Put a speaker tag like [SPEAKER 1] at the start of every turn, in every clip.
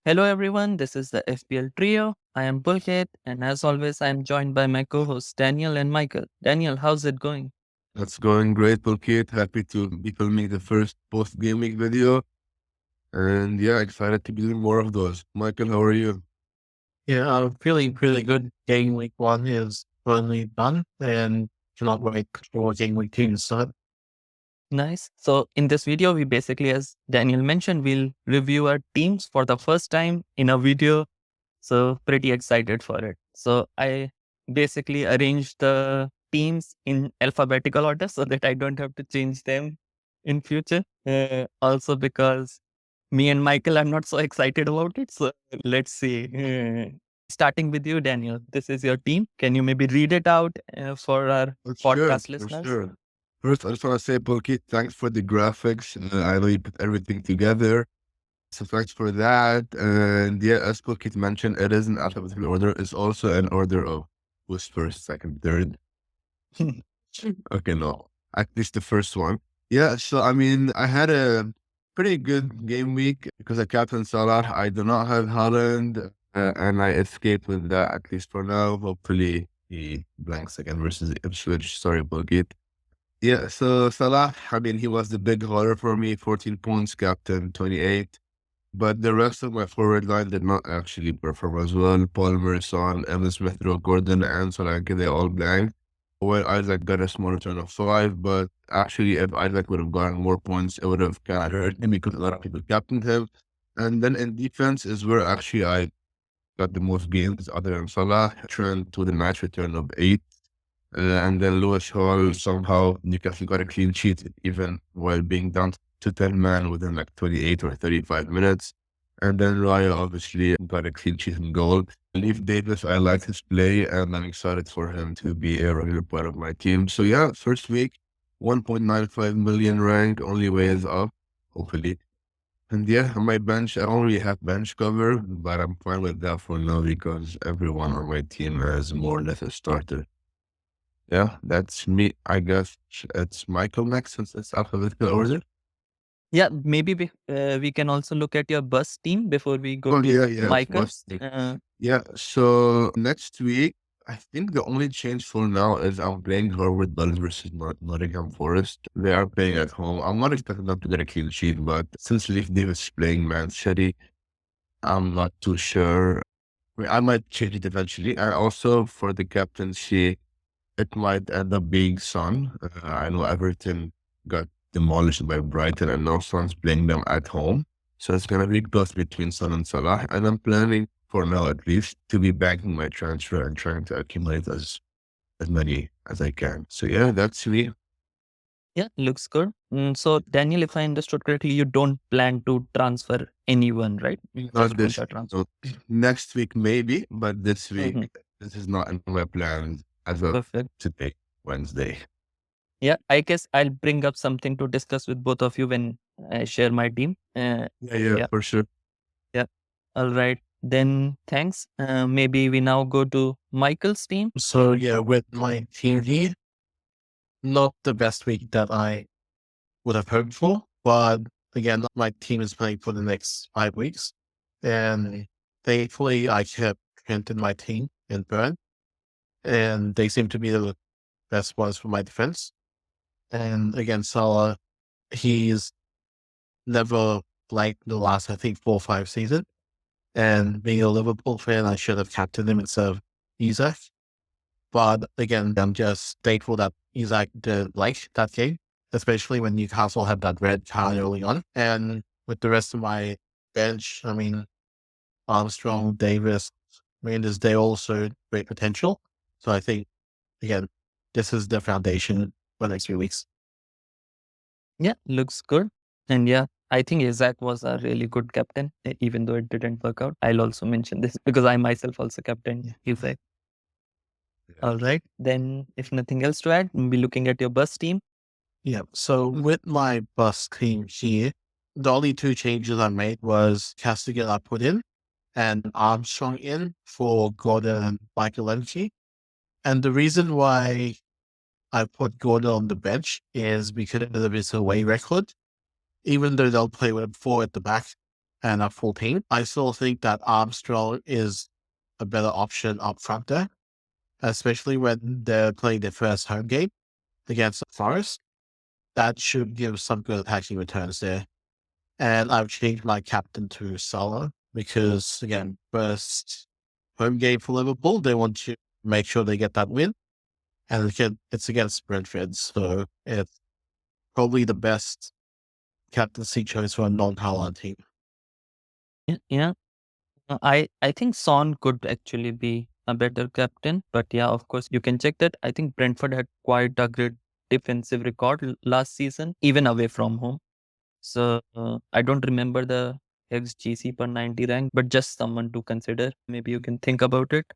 [SPEAKER 1] Hello everyone, this is the FPL trio. I am Pulkit, and as always, I am joined by my co-hosts Daniel and Michael. Daniel, how's it going?
[SPEAKER 2] That's going great, Pulkit. Happy to be filming the first post Gameweek video. And yeah, excited to be doing more of those. Michael, how are you?
[SPEAKER 3] Yeah, feeling really good. Game week one is finally done and cannot wait for game week two to start.
[SPEAKER 1] Nice. So in this video, we basically, as Daniel mentioned, we'll review our teams for the first time in a video. So pretty excited for it. So I basically arranged the teams in alphabetical order so that I don't have to change them in future. Also because me and Michael are not so excited about it. So let's see. Starting with you, Daniel. This is your team. Can you maybe read it out for our
[SPEAKER 2] For sure,
[SPEAKER 1] podcast
[SPEAKER 2] for
[SPEAKER 1] listeners?
[SPEAKER 2] sure. First, I just want to say, Pulkit, thanks for the graphics. I know you put everything together. So thanks for that. And yeah, as Pulkit mentioned, it is in alphabetical order. It's also an order of who's first, second, third. Okay, no, at least the first one. Yeah, so I mean, I had a pretty good game week because I captained Salah. I do not have Haaland, and I escaped with that at least for now. Hopefully, he blanks again versus Ipswich. Sorry, Bulgit. Yeah, so Salah, I mean, he was the big horror for me. 14 points, captain 28. But the rest of my forward line did not actually perform as well. Palmer, Son, Evan Smith, Rowe, Gordon, and Solanke, they all blanked. Well, Isaac got a small return of 5, but actually, if Isaac would have gotten more points, it would have kind of hurt him because a lot of people captained him. And then in defense is where actually I got the most games other than Salah. Trent to the match return of 8. And then Lewis Hall, somehow Newcastle got a clean sheet even while being down to 10 man within like 28 or 35 minutes. And then Raya obviously got a clean sheet in goal. Leaf Davis, I like his play and I'm excited for him to be a regular part of my team. So yeah, first week, 1.95 million rank, only way is up, hopefully. And yeah, on my bench, I don't really have bench cover, but I'm fine with that for now because everyone on my team has more or less a starter. Yeah, that's me. I guess it's Michael next since it's alphabetical order.
[SPEAKER 1] Yeah, maybe we can also look at your bus team before we go
[SPEAKER 2] Oh,
[SPEAKER 1] to
[SPEAKER 2] yeah, of
[SPEAKER 1] Michael's.
[SPEAKER 2] course. Yeah, so next week, I think the only change for now is I'm playing Harvard Dulles versus Nottingham Forest. They are playing at home. I'm not expecting them to get a clean sheet, but since Leif Davis is playing Man City, I'm not too sure. I mean, I might change it eventually. And also for the captaincy, it might end up being Son. I know Everton got demolished by Brighton and now Son's playing them at home. So it's going to be close between Son and Salah. And I'm planning, for now at least, to be banking my transfer and trying to accumulate as many as I can. So yeah, that's me.
[SPEAKER 1] Yeah, looks good. So, Daniel, if I understood correctly, you don't plan to transfer anyone, right? You
[SPEAKER 2] Not
[SPEAKER 1] just want
[SPEAKER 2] this,
[SPEAKER 1] a transfer.
[SPEAKER 2] no, next week maybe, but this
[SPEAKER 1] Mhm.
[SPEAKER 2] week, this is not in my plans as of
[SPEAKER 1] Perfect.
[SPEAKER 2] today, Wednesday.
[SPEAKER 1] Yeah, I guess I'll bring up something to discuss with both of you when I share my team.
[SPEAKER 2] Yeah,
[SPEAKER 1] Yeah,
[SPEAKER 2] for sure.
[SPEAKER 1] yeah. All right. Then thanks. Maybe we now go to Michael's team.
[SPEAKER 3] So yeah, with my team here, not the best week that I would have hoped for, but again, my team is playing for the next 5 weeks. And thankfully I kept Trent in my team and Burn. And they seem to be the best ones for my defense. And again, Salah, he's never liked the last, I think, 4 or 5 seasons. And being a Liverpool fan, I should have captained him instead of Isaac. But again, I'm just thankful that Isaac didn't like that game, especially when Newcastle had that red card early on. And with the rest of my bench, I mean, Armstrong, Davis, Mendes, they also great potential. So I think, again, this is the foundation for the next few weeks.
[SPEAKER 1] Yeah, looks good. And yeah, I think Isaac was a really good captain, even though it didn't work out. I'll also mention this because I myself also captained Isaac. All right. Then, if nothing else to add, we'll be looking at your bus team.
[SPEAKER 3] Yeah. So with my bus team here, the only two changes I made was Castigan I put in and Armstrong in for Gordon and Michael. And the reason why I put Gordon on the bench is because of his away record. Even though they'll play with 4 at the back, and a full team, I still think that Armstrong is a better option up front there, especially when they're playing their first home game against Forest. That should give some good attacking returns there. And I've changed my captain to Salah because, again, first home game for Liverpool, they want to make sure they get that win. And again, it's against Brentford, so it's probably the best captaincy choice for a non-Haaland team.
[SPEAKER 1] Yeah. I think Son could actually be a better captain, but yeah, of course, you can check that. I think Brentford had quite a great defensive record last season, even away from home. So I don't remember the XGC per 90 rank, but just someone to consider. Maybe you can think about it.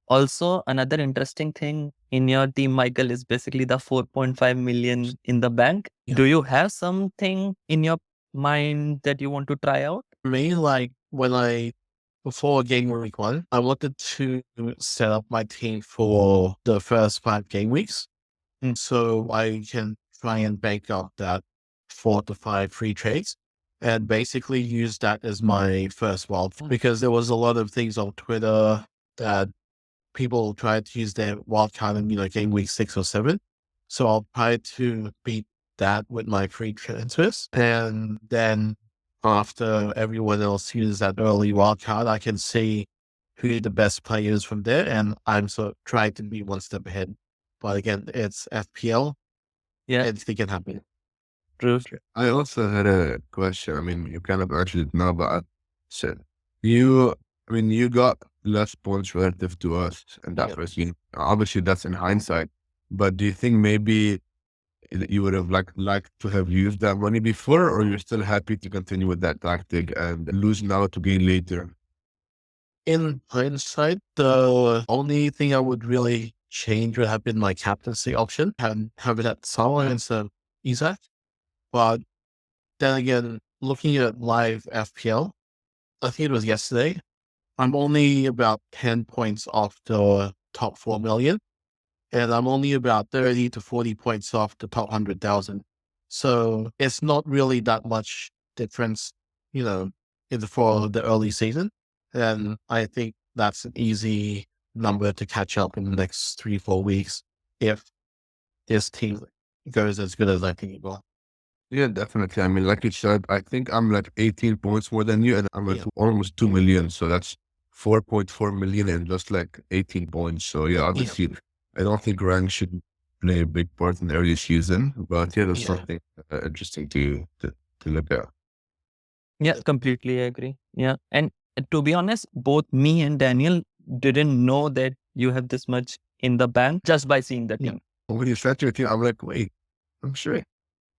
[SPEAKER 1] Also, another interesting thing in your team, Michael, is basically the 4.5 million in the bank.
[SPEAKER 3] Yeah.
[SPEAKER 1] Do you have something in your mind that you want to try out?
[SPEAKER 3] For me, like before Gameweek 1, I wanted to set up my team for the first 5 game weeks. So I can try and bank up that 4 to 5 free trades and basically use that as my first wild, because there was a lot of things on Twitter that people tried to use their wild card in, game week 6 or 7. So I'll try to beat that with my free transfers. And then after everyone else uses that early wild card, I can see who the best players from there. And I'm sort of trying to be one step ahead. But again, it's FPL.
[SPEAKER 1] Yeah,
[SPEAKER 3] Anything can happen.
[SPEAKER 1] true.
[SPEAKER 2] I also had a question. I mean, you kind of answered it now, but I said you got less points relative to us in that
[SPEAKER 3] Yeah.
[SPEAKER 2] first game. Obviously, that's in hindsight. But do you think maybe you would have liked to have used that money before, or you're still happy to continue with that tactic and lose now to gain later?
[SPEAKER 3] In hindsight, the only thing I would really change would have been my captaincy option and have it at Salah instead of Isaac. But then again, looking at live FPL, I think it was yesterday, I'm only about 10 points off the top 4 million. And I'm only about 30 to 40 points off the top 100,000. So it's not really that much difference, for the early season. And I think that's an easy number to catch up in the next 3-4 weeks if this team goes as good as I think it will.
[SPEAKER 2] Yeah, definitely. I mean, like you said, I think I'm like 18 points more than you, and I'm at
[SPEAKER 3] Yeah.
[SPEAKER 2] almost 2 million. So that's 4.4 million in just like 18 points. So yeah, obviously, I don't think rank should play a big part in the early season, but yeah, that's
[SPEAKER 3] Yeah.
[SPEAKER 2] something interesting to look at.
[SPEAKER 1] Yeah, completely agree. Yeah. And to be honest, both me and Daniel didn't know that you have this much in the bank just by seeing the
[SPEAKER 3] Yeah.
[SPEAKER 1] team.
[SPEAKER 2] When you said your team, I'm like, wait, I'm sure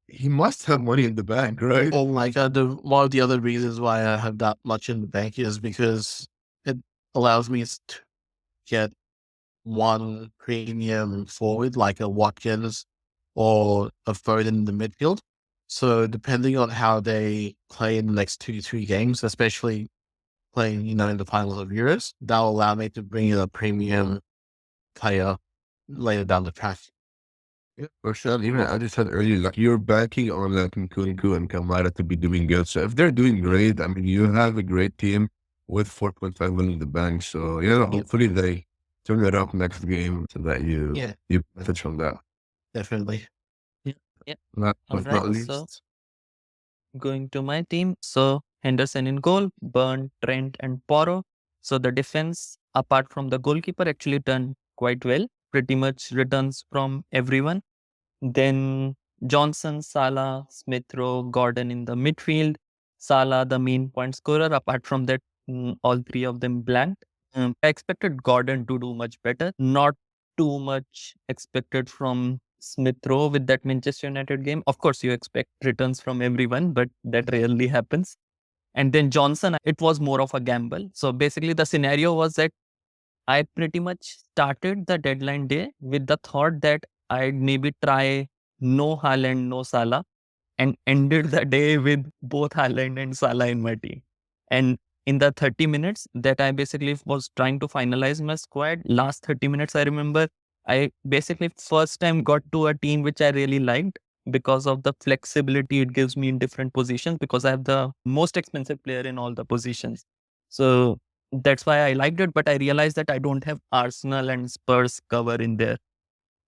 [SPEAKER 2] he must have money in the bank, right?
[SPEAKER 3] Oh my God. One of the other reasons why I have that much in the bank is because it allows me to get one premium forward, like a Watkins or a Foden in the midfield. So depending on how they play in the next 2 to 3 games, especially playing, in the finals of Euros, that'll allow me to bring in a premium player later down the track.
[SPEAKER 2] Yeah, for sure. Even I just said earlier, like you're banking on like Nkunku and Kamara to be doing good. So if they're doing great, I mean, you have a great team with 4.5 million in the bank. So yeah, hopefully they turn it up next game so that you benefit from that.
[SPEAKER 3] Definitely.
[SPEAKER 1] Yeah.
[SPEAKER 2] Last
[SPEAKER 1] All
[SPEAKER 2] but not
[SPEAKER 1] right.
[SPEAKER 2] least,
[SPEAKER 1] So going to my team. So Henderson in goal, Burn, Trent, and Porro. So the defense, apart from the goalkeeper, actually done quite well. Pretty much returns from everyone. Then Johnson, Salah, Smith Rowe, Gordon in the midfield. Salah, the main point scorer. Apart from that, all three of them blanked. I expected Gordon to do much better. Not too much expected from Smith Rowe with that Manchester United game. Of course, you expect returns from everyone, but that rarely happens. And then Johnson, it was more of a gamble. So basically, the scenario was that I pretty much started the deadline day with the thought that I'd maybe try no Haaland, no Salah, and ended the day with both Haaland and Salah in my team. And in the 30 minutes that I basically was trying to finalize my squad, last 30 minutes, I remember I basically first time got to a team which I really liked. because of the flexibility it gives me in different positions, because I have the most expensive player in all the positions. So that's why I liked it. But I realized that I don't have Arsenal and Spurs cover in there.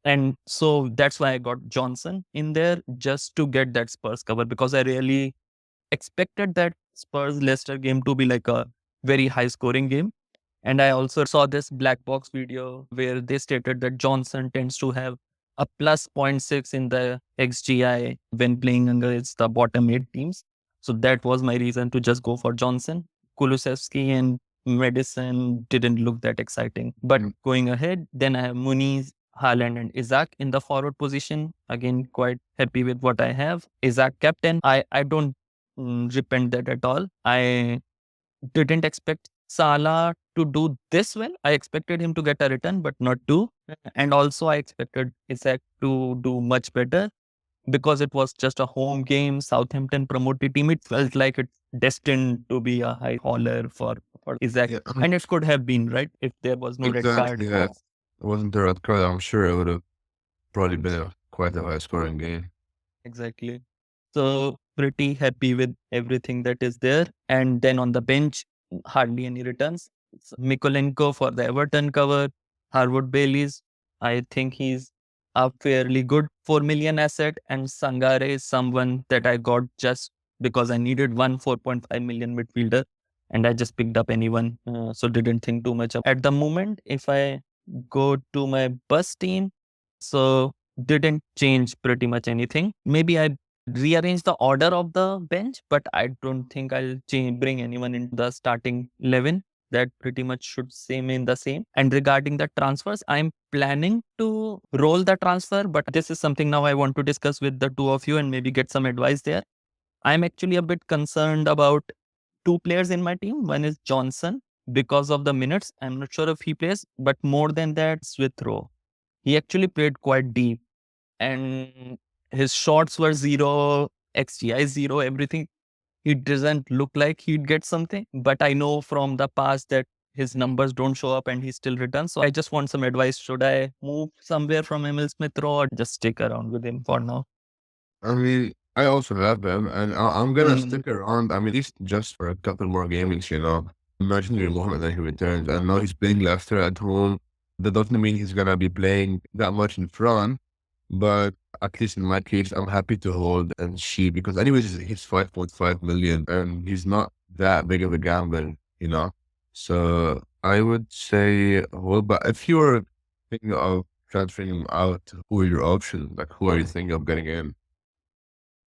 [SPEAKER 1] And so that's why I got Johnson in there, just to get that Spurs cover, because I really expected that Spurs Leicester game to be like a very high scoring game. And I also saw this black box video where they stated that Johnson tends to have a plus zero point 0.6 in the XGI when playing against the bottom 8 teams. So that was my reason to just go for Johnson. Kulusevski and Madison didn't look that exciting. But going ahead, then I have Muniz, Haaland and Isaac in the forward position. Again, quite happy with what I have. Isaac captain. I don't repent that at all. I didn't expect Salah to do this well. I expected him to get a return, but not to. And also, I expected Isaac to do much better, because it was just a home game. Southampton promoted team. It felt like it's destined to be a high hauler for Isaac.
[SPEAKER 2] Yeah,
[SPEAKER 1] And it could have been, right? If there was no red card.
[SPEAKER 2] exactly. Yeah, it wasn't the red card. I'm sure it would have probably been quite a high scoring game.
[SPEAKER 1] Exactly. So pretty happy with everything that is there. And then on the bench, hardly any returns. It's Mikolenko for the Everton cover. Harwood Bailey's, I think he's a fairly good 4 million asset. And Sangare is someone that I got just because I needed one 4.5 million midfielder. And I just picked up anyone. So didn't think too much. At the moment, if I go to my bus team, so didn't change pretty much anything. Maybe I rearrange the order of the bench, but I don't think I'll bring anyone into the starting 11. That pretty much should remain the same. And regarding the transfers, I'm planning to roll the transfer, but this is something now I want to discuss with the two of you and maybe get some advice there. I'm actually a bit concerned about two players in my team. One is Johnson because of the minutes. I'm not sure if he plays, but more than that, Smith Rowe. He actually played quite deep and his shots were zero, XGI zero, everything. He doesn't look like he'd get something, but I know from the past that his numbers don't show up and he still returns. So I just want some advice. Should I move somewhere from Emil Smith Rowe or just stick around with him for now?
[SPEAKER 2] I mean, I also have them, and I'm gonna stick around. I mean, at least just for a couple more games, you know. Imagine the moment that he returns. I know he's playing Leicester at home. That doesn't mean he's gonna be playing that much in front, but at least in my case, I'm happy to hold and see, because anyways, he's 5.5 million, and he's not that big of a gamble, you know. So I would say hold. But if you're thinking of transferring him out, who are your options? Like, who are you thinking of getting in?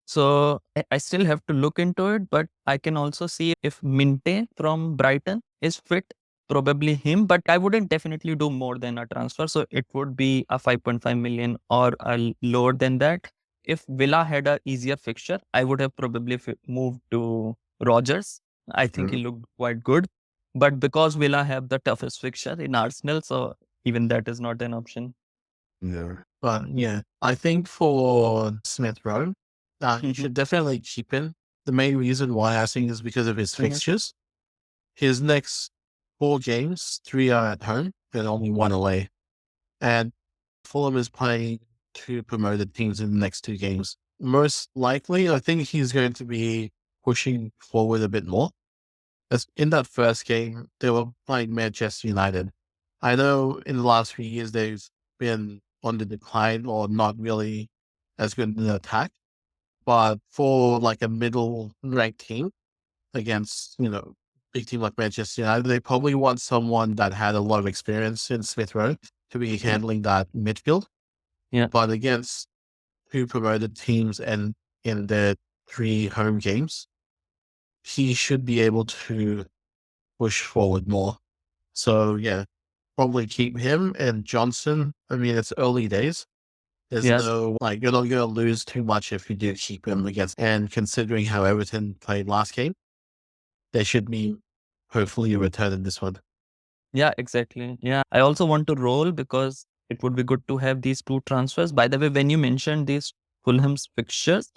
[SPEAKER 1] So I still have to look into it, but I can also see if Minte from Brighton is fit, probably him, but I wouldn't definitely do more than a transfer. So it would be a 5.5 million or lower than that. If Villa had a easier fixture, I would have probably moved to Rogers. I think he looked quite good. But because Villa have the toughest fixture in Arsenal, so even that is not an option.
[SPEAKER 2] Yeah.
[SPEAKER 3] But yeah, I think for Smith Rowe, you should definitely keep him. The main reason why I think is because of his fixtures. His next 4 games, 3 are at home and only 1 away. And Fulham is playing 2 promoted teams in the next 2 games. Most likely, I think he's going to be pushing forward a bit more. As in that first game, they were playing Manchester United. I know in the last few years they've been on the decline or not really as good in the attack. But for like a middle ranked team against, big team like Manchester United, they probably want someone that had a lot of experience in Smith Rowe to be handling that midfield.
[SPEAKER 1] Yeah.
[SPEAKER 3] But against 2 promoted teams and in the 3 home games, he should be able to push forward more. So yeah, probably keep him and Johnson. I mean, it's early days. There's no, you're not going to lose too much if you do keep him against. And considering how Everton played last game, there should be hopefully a return in this one.
[SPEAKER 1] Yeah, exactly. Yeah. I also want to roll because it would be good to have these 2 transfers. By the way, when you mentioned these Fulham's fixtures,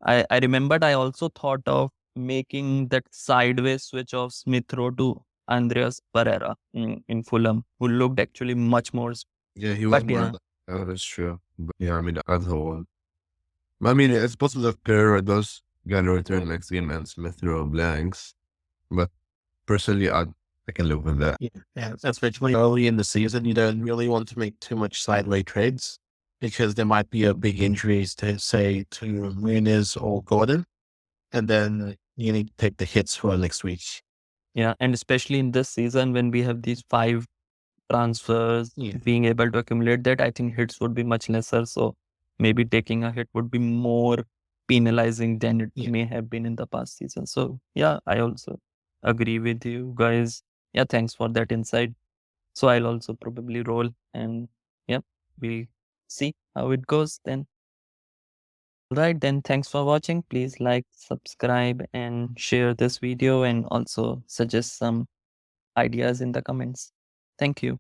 [SPEAKER 1] I remembered I also thought of making that sideways switch of Smith Rowe to Andreas Pereira in Fulham, who looked actually much more.
[SPEAKER 2] Yeah, he was
[SPEAKER 1] But
[SPEAKER 2] more.
[SPEAKER 1] yeah,
[SPEAKER 2] That's true. But yeah, I mean, as a whole. I mean, it's possible that Pereira does gonna return next game and Smith throw blanks, but personally, I can live with that.
[SPEAKER 3] Yeah, especially early in the season, you don't really want to make too much sideways trades because there might be a big injuries to say to Muniz or Gordon, and then you need to take the hits for next week.
[SPEAKER 1] Yeah, and especially in this season when we have these 5 transfers, being able to accumulate that, I think hits would be much lesser. So maybe taking a hit would be more penalizing than it may have been in the past season. So yeah, I also agree with you guys. Yeah, thanks for that insight. So I'll also probably roll, and yep, we'll see how it goes then. Right, then thanks for watching. Please like, subscribe, and share this video, and also suggest some ideas in the comments. Thank you.